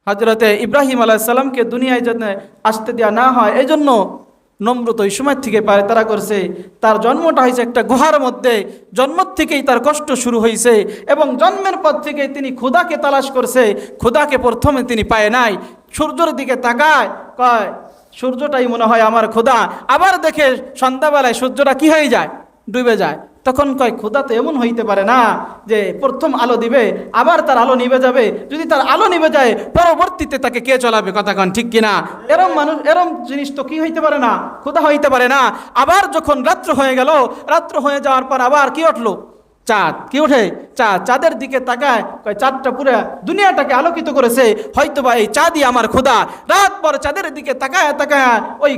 হযরতে ইব্রাহিম আলাইহিস সালামকে দুনিয়ায় যেন আসতে দেওয়া না হয়, এই জন্য নমরুদ ওই সময় থেকে পায়তারা করছে। তার জন্মটা হয়েছে একটা গুহার মধ্যে, জন্ম থেকেই তার কষ্ট শুরু হয়েছে এবং জন্মের পর থেকেই তিনি ক্ষুধাকে তালাশ করছে। ক্ষুধাকে প্রথমে তিনি পায় নাই, সূর্যের দিকে তাকায়, কয় সূর্যটাই মনে হয় আমার ক্ষুধা। আবার দেখে সন্ধ্যাবেলায় সূর্যটা কি হয়ে যায়, ডুবে যায়। তখন কয় ক্ষুধা তো এমন হইতে পারে না যে প্রথম আলো দিবে আবার তার আলো নিভে যাবে, যদি তার আলো নিভে যায় পরবর্তীতে তাকে কে চলাবে, কথা কন ঠিক কিনা? এরম মানুষ, এরম জিনিস তো কি হইতে পারে না, ক্ষুধা হইতে পারে না। আবার যখন রাত্র হয়ে গেল, রাত্র হয়ে যাওয়ার পর আবার কি উঠলো, চাঁদ। কি ওঠে? চাঁদ। চাঁদের দিকে তাকায়, কয় চাঁদটা পুরো দুনিয়াটাকে আলোকিত করেছে, হয়তোবা এই চাঁদই আমার ক্ষুধা। রাত পর চাঁদের দিকে তাকায় তাকায় ওই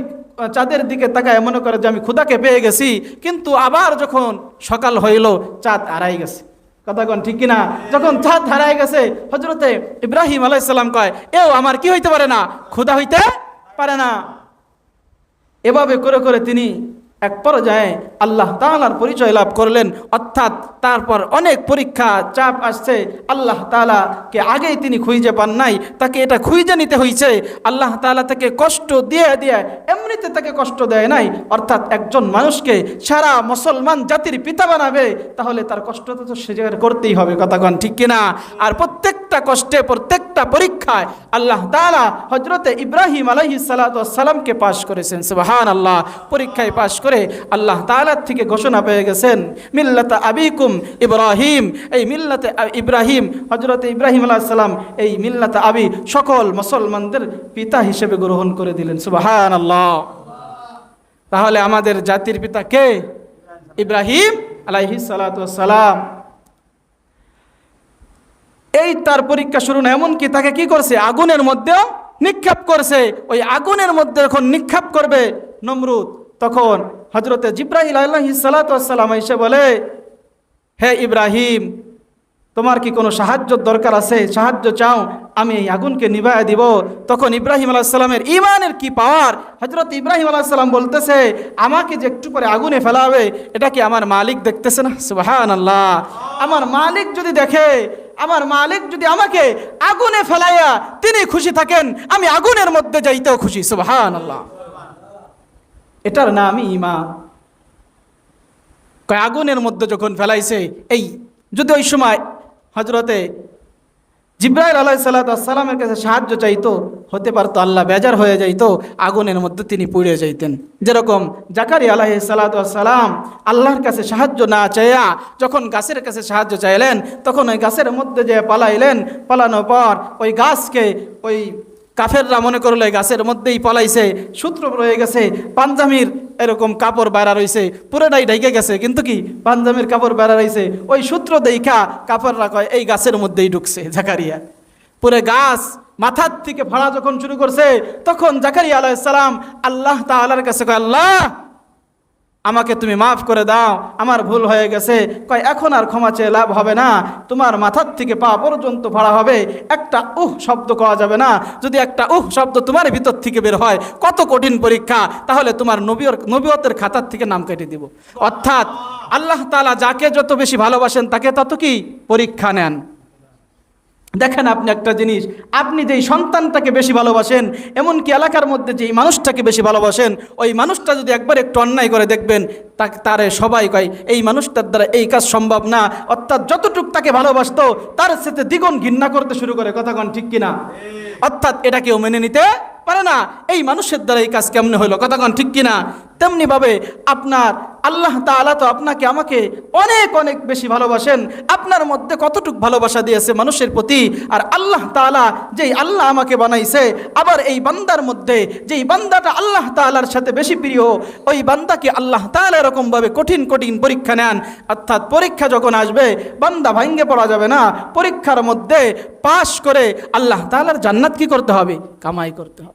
চাঁদের দিকে তাকায় মনে করে যে আমি ক্ষুধাকে পেয়ে গেছি। কিন্তু আবার যখন সকাল হইল চাঁদ হারাই গেছে, কথা কন ঠিক কিনা? যখন চাঁদ হারাই গেছে, হযরতে ইব্রাহিম আলাইহিস সালাম কয় এও আমার কি হইতে পারে না, ক্ষুধা হইতে পারে না। এভাবে করে করে তিনি এক পর্যায়ে আল্লাহ তাআলার পরিচয় লাভ করলেন। অর্থাৎ তারপর অনেক পরীক্ষা চাপ আসছে, আল্লাহ তাআলাকে আগেই তিনি খুঁজে পান নাই, তাকে এটা খুঁজে নিতে হয়েছে। আল্লাহ তাআলা তাকে কষ্ট দিয়ে দিয়ে এমনিতে তাকে কষ্ট দেয় নাই। অর্থাৎ একজন মানুষকে সারা মুসলমান জাতির পিতা বানাবে, তাহলে তার কষ্টটা তো সে জায়গায় করতেই হবে, কথা কন ঠিক কিনা? আর প্রত্যেকটা কষ্টে, প্রত্যেকটা পরীক্ষায় আল্লাহ তাআলা হযরতে ইব্রাহিম আলাইহিস সালাতু ওয়াস সালামকে পাশ করেছেন। সুবহানাল্লাহ। পরীক্ষায় পাশ করে আল্লাহ তাআলার থেকে ঘোষণা পেয়ে গেছেন মিল্লাতা আবিকুম ইব্রাহিম। এই মিল্লাতে ইব্রাহিম, হযরতে ইব্রাহিম আলাইহিস সালাম এই মিল্লাতা আবি সকল মুসলমানদের পিতা হিসেবে গ্রহণ করে দিলেন। সুবহানাল্লাহ। তাহলে আমাদের জাতির পিতা কে? ইব্রাহিম আলাইহিস সালাতু ওয়াস সালাম। এই তার পরীক্ষা শুরু না, এমনকি তাকে কি করছে, আগুনের মধ্যেও নিক্ষেপ করছে। ওই আগুনের মধ্যে যখন নিক্ষেপ করবে নমরুদ, তখন হযরতে জিবরাইল আলাইহিস সালাতু ওয়াস সালাম এসে বলে, হে ইব্রাহিম, তোমার কি কোনো সাহায্যের দরকার আছে? সাহায্য চাও, আমি এই আগুনকে নিভাইয়া দিব। তখন ইব্রাহিম আলাইহিস সালামের ঈমানের কি পাওয়ার! হযরত ইব্রাহিম আলাইহিস সালাম বলতেছে, আমাকে যে একটু করে আগুনে ফেলাবে, এটা কি আমার মালিক দেখতেছে না? সুবহানাল্লাহ। আমার মালিক যদি দেখে, আমার মালিক যদি আমাকে আগুনে ফেলাইয়া তিনি খুশি থাকেন, আমি আগুনের মধ্যে যাইতেও খুশি। সুবহানাল্লাহ। এটার নামই ঈমান। কয় আগুনের মধ্যে যখন ফেলাইছে, এই যদি ওই সময় হযরতে জিবরাইল আলাইহিস সালাতু ওয়াস সালামের কাছে সাহায্য চাইতো, হতে পারতো আল্লাহ বেজার হয়ে যাইতো, আগুনের মধ্যে তিনি পুড়ে যাইতেন। যেরকম জাকারিয়া আলাইহিস সালাতু ওয়াস সালাম আল্লাহর কাছে সাহায্য না চাইয়া যখন গাছের কাছে সাহায্য চাইলেন, তখন ওই গাছের মধ্যে যে পালাইলেন, পালানোর পর ওই গাছকে ওই কাফেররা মনে করলো এই গাছের মধ্যেই পলাইছে, সূত্র রয়ে গেছে, পাঞ্জামির এরকম কাপড় বেড়া রয়েছে, পুরোটাই ঢেকে গেছে, কিন্তু কি পাঞ্জামির কাপড় বেড়া রয়েছে, ওই সূত্র দেখা কাপড়রা কয় এই গাছের মধ্যেই ঢুকছে জাকারিয়া। পুরো গাছ মাথার থেকে ফাড়া যখন শুরু করছে, তখন জাকারিয়া আলাইহিস সালাম আল্লাহ তাআলার কাছে কয়, আল্লাহ আমাকে তুমি মাফ করে দাও, আমার ভুল হয়ে গেছে। কয় এখন আর ক্ষমা চেয়ে লাভ হবে না, তোমার মাথার থেকে পা পর্যন্ত ফাড়া হবে, একটা শব্দ কওয়া যাবে না। যদি একটা শব্দ তোমার ভিতর থেকে বের হয়, কত কঠিন পরীক্ষা, তাহলে তোমার নবুয়তের খাতার থেকে নাম কেটে দিব। অর্থাৎ আল্লাহ তাআলা যাকে যত বেশি ভালোবাসেন তাকে তত কি পরীক্ষা নেন। দেখেন আপনি একটা জিনিস, আপনি যেই সন্তানটাকে বেশি ভালোবাসেন, এমনকি এলাকার মধ্যে যেই মানুষটাকে বেশি ভালোবাসেন, ওই মানুষটা যদি একবার একটু অন্যায় করে দেখবেন, তারে সবাই কয় এই মানুষটার দ্বারা এই কাজ সম্ভব না। অর্থাৎ যতটুক তাকে ভালোবাসতো তার সাথে দ্বিগুণ ঘৃণা করতে শুরু করে, কথা কন ঠিক কিনা? অর্থাৎ এটা কেউ মেনে নিতে পারে না, এই মানুষের দ্বারা এই কাজ কেমনে হইলো, কথা কন ঠিক কিনা? তেমনিভাবে আপনার আল্লাহ তাআলা তো আপনাকে আমাকে অনেক অনেক বেশি ভালোবাসেন। আপনার মধ্যে কতটুক ভালোবাসা দিয়েছে মানুষের প্রতি, আর আল্লাহ তাআলা যেই আল্লাহ আমাকে বানাইছে, আবার এই বান্দার মধ্যে যেই বান্দাটা আল্লাহ তাআলার সাথে বেশি প্রিয়, ওই বান্দাকে আল্লাহ তাআলা এরকমভাবে কঠিন কঠিন পরীক্ষা নেন। অর্থাৎ পরীক্ষা যখন আসবে, বান্দা ভাঙ্গে পড়া যাবে না। পরীক্ষার মধ্যে পাশ করে আল্লাহ তাআলার জান্নাত কি করতে হবে? কামাই করতে হবে।